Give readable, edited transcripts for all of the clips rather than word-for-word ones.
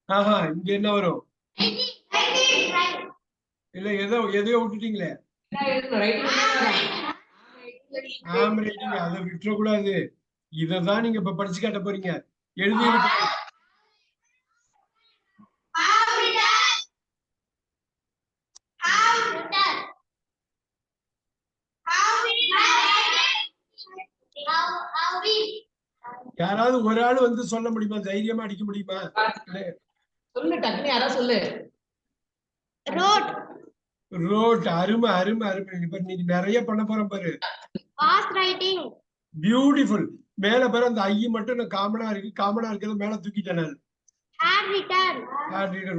ஆஹா, இங்க என்ன வரும்? இல்ல எதையோ விட்டுட்டீங்களே. ஆம் ரைட்டிங், அதை விட்டுறக்கூடாது. இததான் நீங்க இப்ப படிச்சு காட்ட போறீங்க. எழுதி யாராவது ஒரு ஆள் வந்து சொல்ல முடியுமா? தைரியமா அடிக்க முடியுமா? சொல்லு, டக்குனு யாரா சொல்லு. ரோட். ரோட். அருமை அருமை அருமை. இப்ப நீங்க நிறைய பண்ண போறோம் பாரு. பாஸ் ரைட்டிங். பியூட்டிஃபுல். மேல பாரு, அந்த ஐ மட்டும் நான் காமனா இருக்கிறது மேல தூக்கிட்டேன் நான். ஹேட் ரிட்டன்.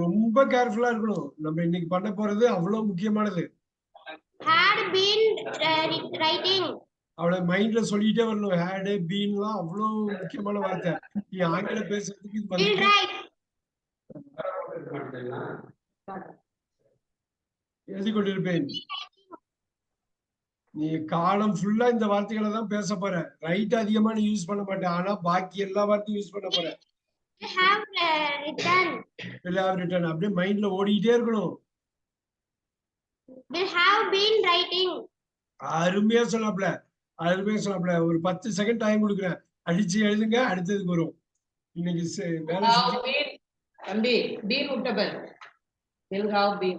ரொம்ப கேர்ஃபுல்லா இருக்கணும். நம்ம இன்னைக்கு பண்ண போறது அவ்வளவு முக்கியமானது. had been writing. அவளை மைண்ட்ல சொல்லிட்டே வரணும். ஹேடு பீன்லாம் அவ்வளவு முக்கியமான வார்த்தை. நீ ஆங்கிலம் பேசுறதுக்கு இது will write. எழுதி கொண்டிருப்பேன். நீ காலம் ஃபுல்லா இந்த வார்த்தைகளை தான் பேச போற. ரைட் அதிகமா நீ யூஸ் பண்ண மாட்டேன், ஆனா பாக்கி எல்லா வார்த்தையும் யூஸ் பண்ண போற. have written. will have written அப்படியே மைண்ட்ல ஓடிட்டே இருக்கணும். will have been writing. அருமையா சொல்லாப்ல, அருமையா சொல்லாப்ல. ஒரு 10 செகண்ட் டைம் கொடுக்குறேன், அடிச்சு எழுதுங்க, அடுத்ததுக்கு வரும். இன்னைக்கு வேலை தம்பி பீன் விட்டபல் will have been.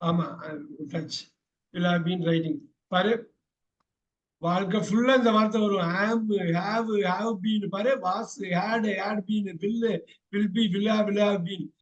ஆமா, touch will have been writing. பாரு, வாழ்க்கை ஃபுல்லா இந்த வார்த்தை வரும். have been பாரு, was had been, will be, will have been.